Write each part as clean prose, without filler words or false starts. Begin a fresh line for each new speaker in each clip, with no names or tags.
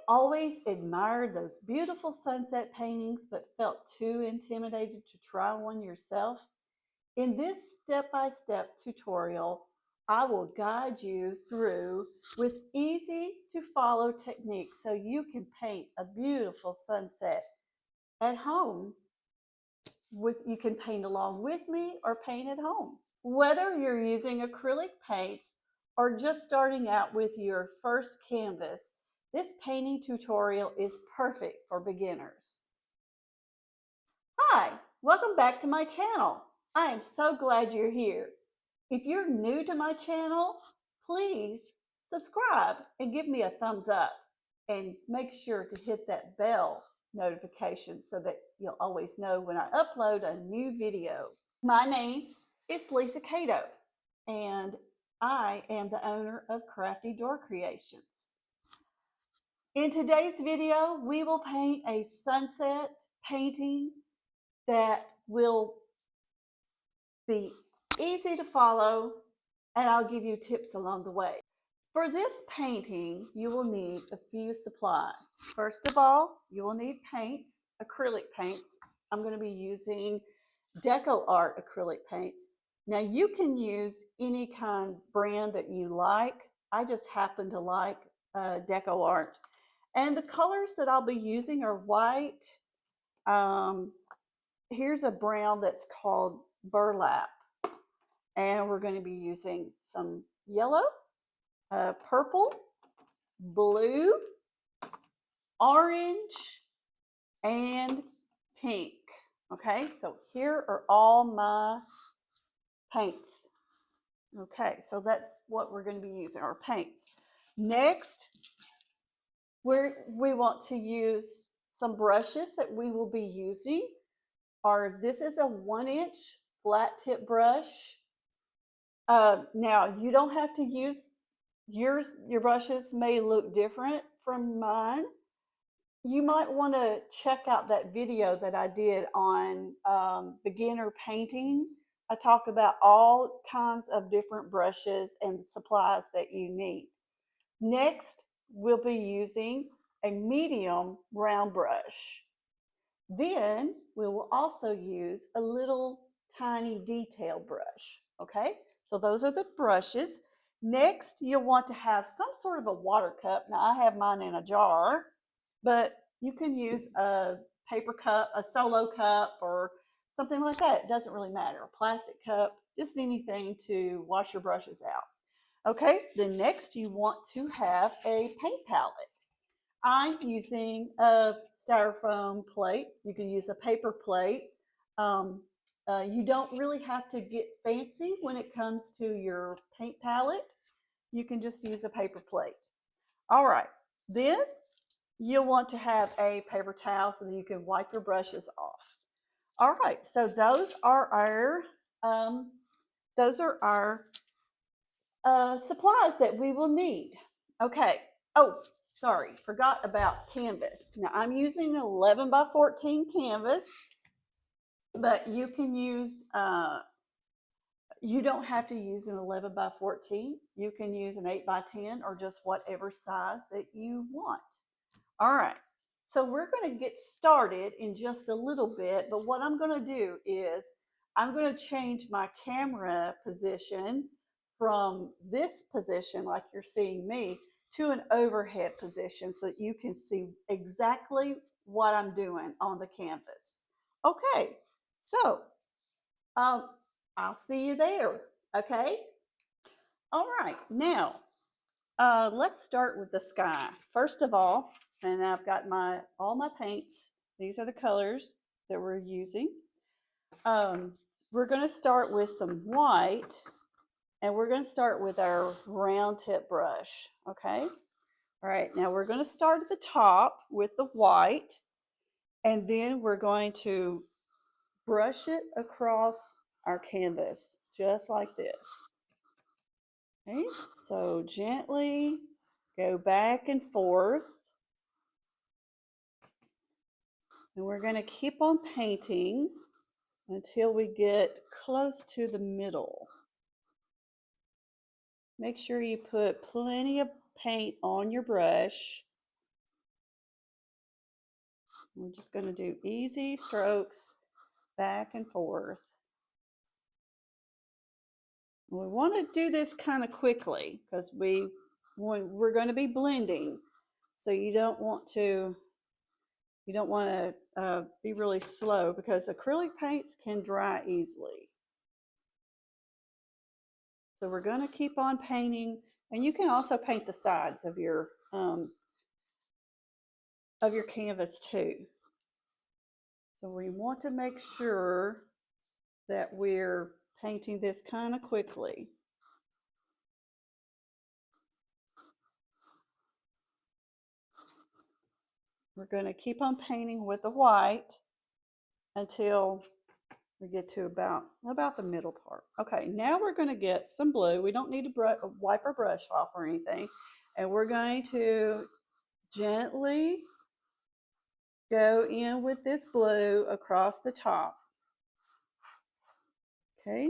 always admired those beautiful sunset paintings but felt too intimidated to try one yourself? In this step-by-step tutorial, I will guide you through with easy to follow techniques so you can paint a beautiful sunset at home. You can paint along with me or paint at home. Whether you're using acrylic paints or just starting out with your first canvas, this painting tutorial is perfect for beginners. Hi, welcome back to my channel. I am so glad you're here. If you're new to my channel, please subscribe and give me a thumbs up, and make sure to hit that bell notification so that you'll always know when I upload a new video. My name is Lisa Cato, and I am the owner of Crafty Door Creations. In today's video, we will paint a sunset painting that will be easy to follow, and I'll give you tips along the way. For this painting, you will need a few supplies. First of all, you will need paints, acrylic paints. I'm going to be using Decor acrylic paints. Now you can use any kind brand that you like. I just happen to like Decor. And the colors that I'll be using are white. Here's a brown that's called Burlap. And we're going to be using some yellow, purple, blue, orange, and pink. Okay, so here are all my paints. Okay, so that's what we're going to be using, our paints. Next, we want to use some brushes that we will be using. This is a 1-inch flat tip brush. Now, you don't have to use yours. Your brushes may look different from mine. You might want to check out that video that I did on beginner painting. I talk about all kinds of different brushes and supplies that you need. Next, we'll be using a medium round brush. Then we will also use a little tiny detail brush. Okay, so those are the brushes. Next, you'll want to have some sort of a water cup. Now, I have mine in a jar, but you can use a paper cup, a solo cup, or something like that. It doesn't really matter. A plastic cup, just anything to wash your brushes out. Okay, then next you want to have a paint palette. I'm using a styrofoam plate. You can use a paper plate. You don't really have to get fancy when it comes to your paint palette. You can just use a paper plate. All right, then you'll want to have a paper towel so that you can wipe your brushes off. All right, so those are our supplies that we will need. Okay. Oh, sorry, forgot about canvas. Now I'm using an 11 by 14 canvas, but you can use, you don't have to use an 11 by 14. You can use an 8 by 10 or just whatever size that you want. All right, so we're going to get started in just a little bit, but what I'm going to do is I'm going to change my camera position from this position, like you're seeing me, to an overhead position so that you can see exactly what I'm doing on the canvas. Okay, so I'll see you there, okay? All right, now let's start with the sky. First of all, and I've got all my paints. These are the colors that we're using. We're going to start with some white, and we're going to start with our round tip brush, okay? All right, now we're going to start at the top with the white, and then we're going to brush it across our canvas, just like this. Okay, so gently go back and forth. And we're going to keep on painting until we get close to the middle. Make sure you put plenty of paint on your brush. We're just going to do easy strokes back and forth. We want to do this kind of quickly because we're going to be blending, so you don't want to be really slow because acrylic paints can dry easily. So we're going to keep on painting, and you can also paint the sides of your canvas too. So we want to make sure that we're painting this kind of quickly. We're going to keep on painting with the white until we get to about the middle part. Okay, now we're going to get some blue. We don't need to wipe our brush off or anything. And we're going to gently go in with this blue across the top. Okay.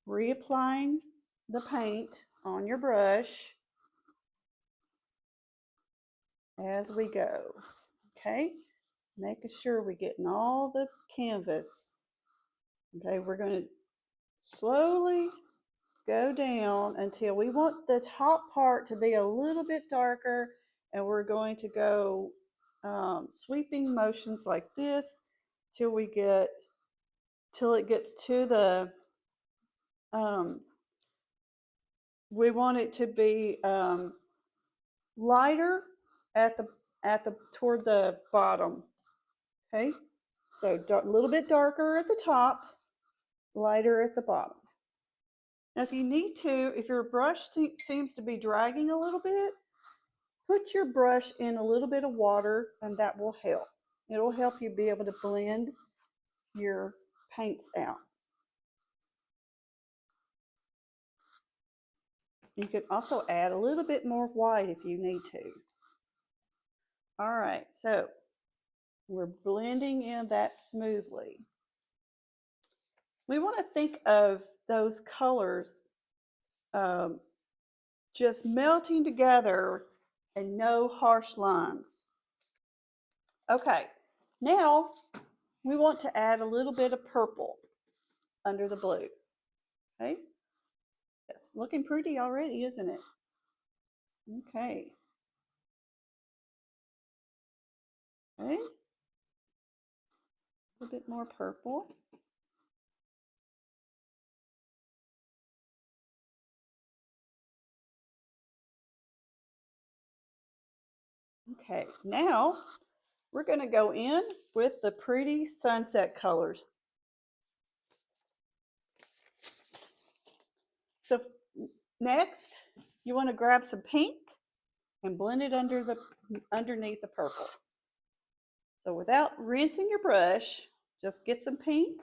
Reapplying the paint on your brush as we go. Okay, making sure we're getting all the canvas. Okay, we're going to slowly go down until we want the top part to be a little bit darker, and we're going to go sweeping motions like this till it gets to the we want it to be lighter at the toward the bottom. Okay, so a little bit darker at the top, lighter at the bottom. Now if you need to, if your brush seems to be dragging a little bit, put your brush in a little bit of water and that will help. It'll help you be able to blend your paints out. You can also add a little bit more white if you need to. All right, so we're blending in that smoothly. We want to think of those colors just melting together and no harsh lines. Okay, now we want to add a little bit of purple under the blue. Okay, it's looking pretty already, isn't it? Okay. Okay, a little bit more purple. Okay, now we're going to go in with the pretty sunset colors. So next, you want to grab some pink and blend it underneath the purple. So without rinsing your brush, just get some pink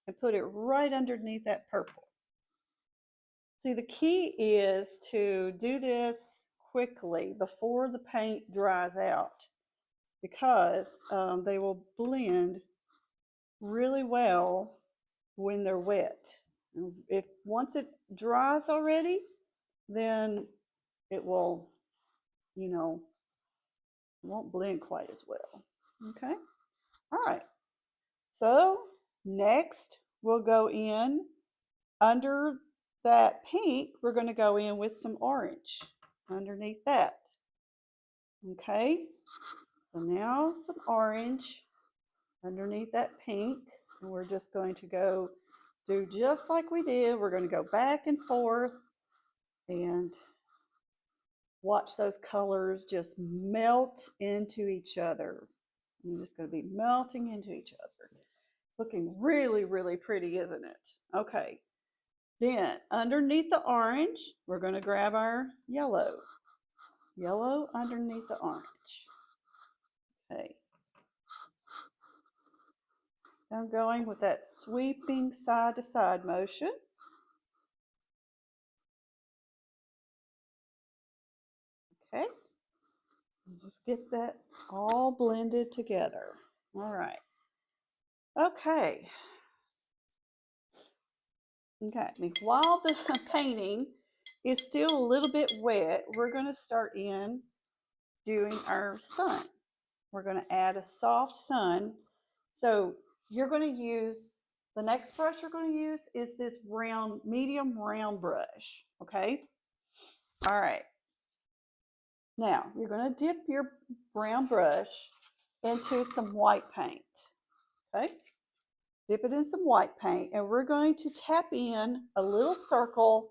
and put it right underneath that purple. See, the key is to do this quickly before the paint dries out, because they will blend really well when they're wet. If once it dries already, then it will, it won't blend quite as well. Okay. All right. So next we'll go in under that pink. We're going to go in with some orange underneath that. Okay. So now some orange underneath that pink, and we're just going to go do just like we did. We're going to go back and forth and watch those colors just melt into each other. You're just going to be melting into each other. It's looking really, really pretty, isn't it? Okay. Then underneath the orange, we're going to grab our yellow. Yellow underneath the orange. Okay. I'm going with that sweeping side to side motion. Okay. And just get that all blended together. All right. Okay. Okay. While the painting is still a little bit wet, we're going to start in doing our sun. We're going to add a soft sun. So you're going to use, the next brush you're going to use is this round, medium round brush. Okay. All right. Now you're going to dip your brown brush into some white paint. Okay. Dip it in some white paint, and we're going to tap in a little circle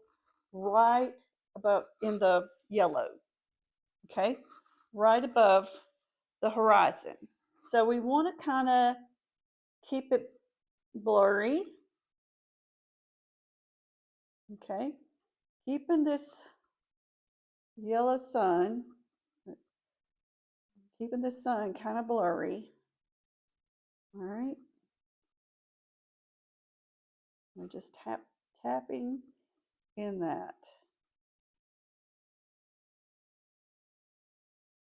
right above in the yellow. Okay. Right above the horizon. So we want to kind of keep it blurry. Okay. Keeping this yellow sun, keeping the sun kind of blurry. All right. We're just tapping in that.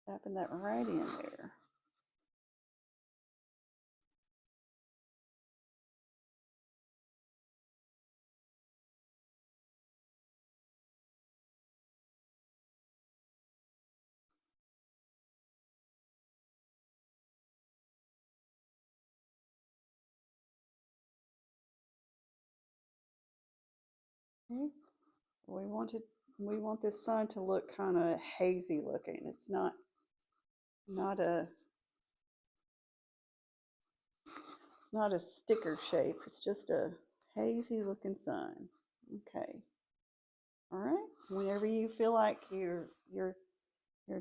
Tapping that right in there. Okay. So we want this sun to look kind of hazy looking. It's not a sticker shape. It's just a hazy looking sun. Okay. All right. Whenever you feel like you're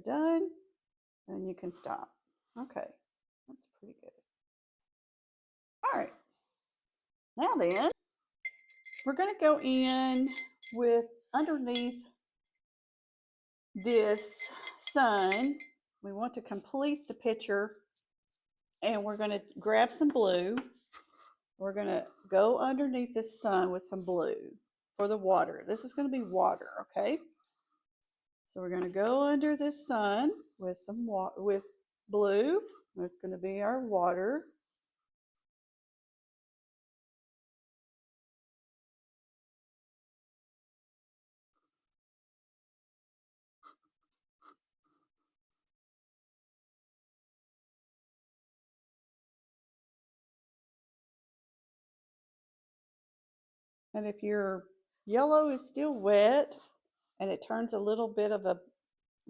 done, then you can stop. Okay. That's pretty good. All right. Now then, we're going to go in with underneath this sun. We want to complete the picture, and we're going to grab some blue. We're going to go underneath the sun with some blue for the water. This is going to be water, okay? So we're going to go under this sun with some with blue. That's going to be our water. And if your yellow is still wet and it turns a little bit of a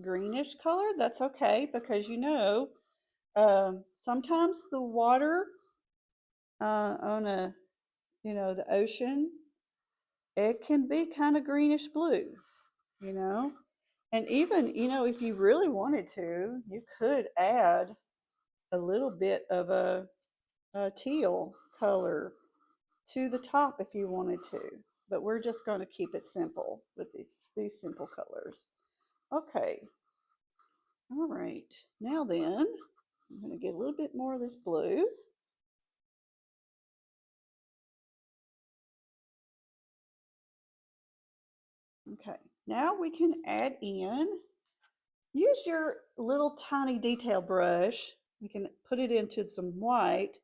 greenish color, that's okay, because sometimes the water on the ocean, it can be kind of greenish blue, you know. And even, if you really wanted to, you could add a little bit of a teal color to the top if you wanted to. But we're just going to keep it simple with these simple colors. Okay. All right. Now then, I'm going to get a little bit more of this blue. Okay. Now we can add in, use your little tiny detail brush. We can put it into some white,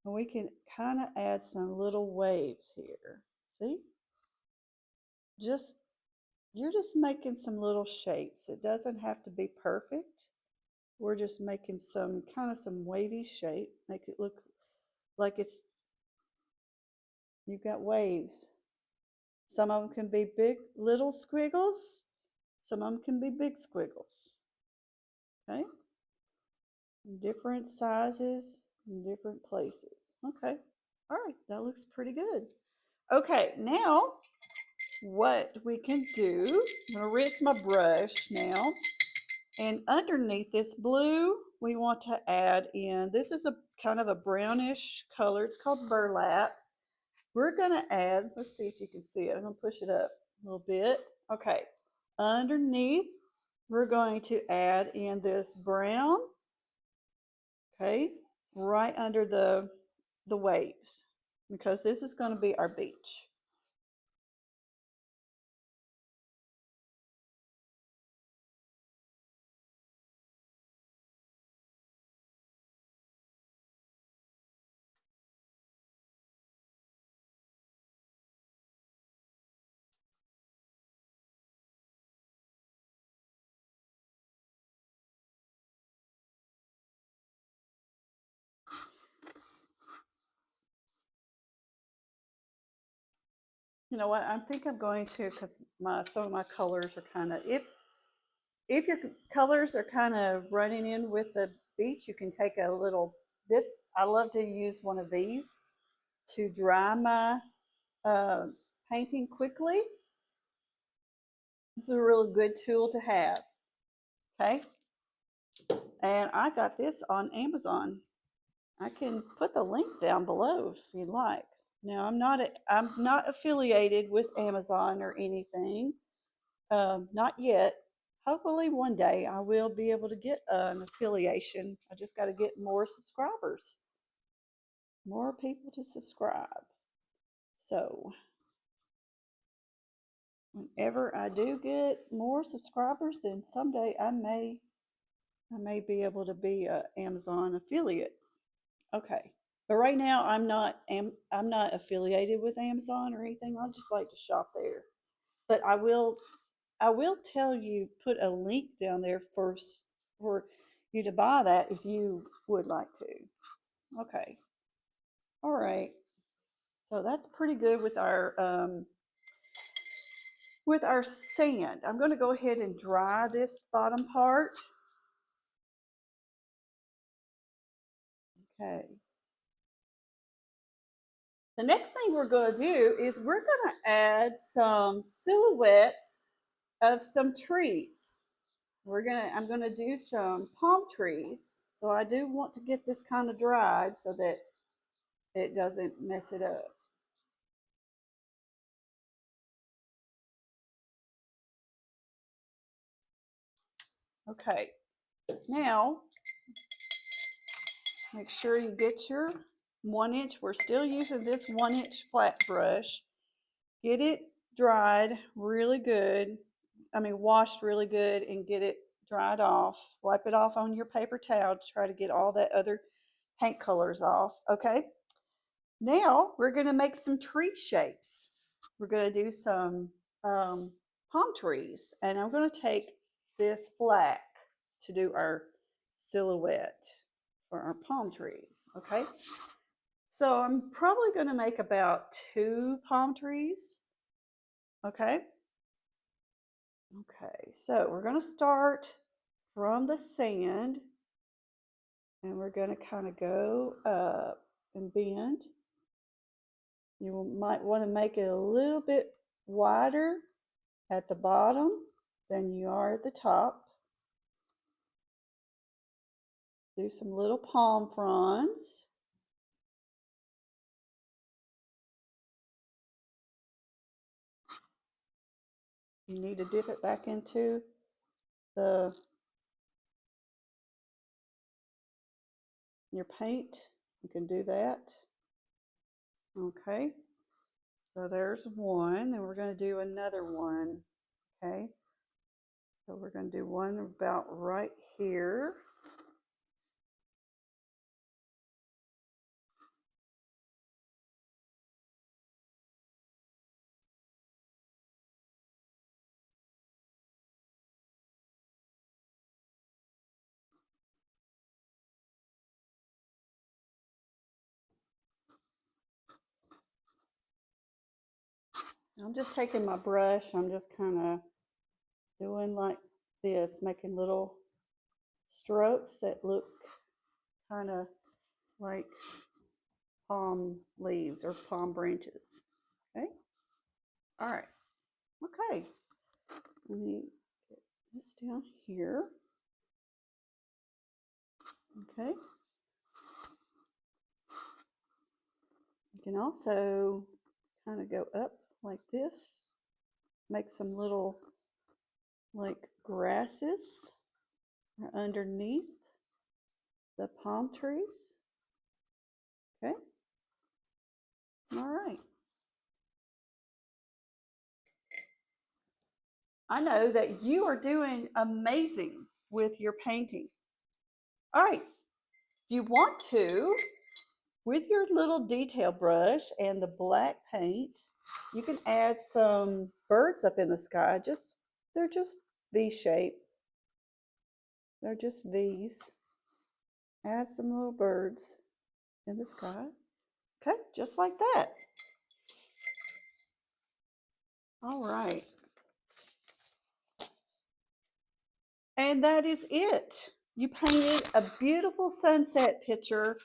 and we can kind of add some little waves here. See? You're just making some little shapes. It doesn't have to be perfect. We're just making some wavy shape. Make it look like you've got waves. Some of them can be big little squiggles. Some of them can be big squiggles. Okay? Different sizes in different places. Okay. All right. That looks pretty good. Okay. Now, what we can do, I'm going to rinse my brush now. And underneath this blue, we want to add in, this is a kind of a brownish color. It's called burlap. We're going to add, let's see if you can see it. I'm going to push it up a little bit. Okay. Underneath, we're going to add in this brown, okay, right under the waves, because this is going to be our beach. You know what? I think I'm going to, because some of my colors are kind of, if your colors are kind of running in with the beach, you can take a little, this, I love to use one of these to dry my uh, painting quickly. This is a really good tool to have. Okay. And I got this on Amazon. I can put the link down below if you'd like. Now I'm not affiliated with Amazon or anything. Not yet. Hopefully one day I will be able to get an affiliation. I just got to get more subscribers, more people to subscribe. So whenever I do get more subscribers, then someday I may be able to be an Amazon affiliate. Okay. But right now I'm not affiliated with Amazon or anything. I just like to shop there. But I will tell you, put a link down there for you to buy that if you would like to. Okay. All right. So that's pretty good with our sand. I'm going to go ahead and dry this bottom part. Okay. The next thing we're going to do is we're going to add some silhouettes of some trees. I'm gonna do some palm trees. So I do want to get this kind of dried so that it doesn't mess it up. Okay, now make sure you get your 1 inch. We're still using this 1 inch flat brush. Get it dried really good. I mean, washed really good and get it dried off. Wipe it off on your paper towel to try to get all that other paint colors off. Okay, now we're going to make some tree shapes. We're going to do some palm trees, and I'm going to take this black to do our silhouette for our palm trees. Okay, so I'm probably going to make about 2 palm trees. Okay. Okay, so we're going to start from the sand, and we're going to kind of go up and bend. You might want to make it a little bit wider at the bottom than you are at the top. Do some little palm fronds. You need to dip it back into the your paint. You can do that. Okay, so there's one, and we're going to do another one. Okay, so we're going to do one about right here. I'm just taking my brush, I'm just kind of doing like this, making little strokes that look kind of like palm leaves or palm branches. Okay. All right. Okay. Let me get this down here. Okay. You can also kind of go up like this, make some little like grasses underneath the palm trees. Okay. All right. I know that you are doing amazing with your painting. All right, if you want to, with your little detail brush and the black paint, you can add some birds up in the sky. They're just V shape. They're just V's. Add some little birds in the sky. Okay, just like that. that is it. You painted a beautiful sunset picture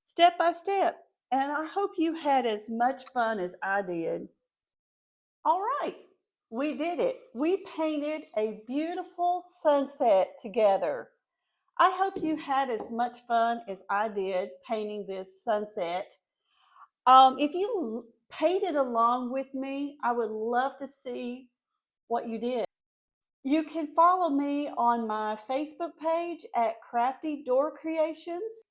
step by step. And I hope you had as much fun as I did. All right, we did it. We painted a beautiful sunset together. I hope you had as much fun as I did painting this sunset. If you painted along with me, I would love to see what you did. You can follow me on my Facebook page at Crafty Door Creations.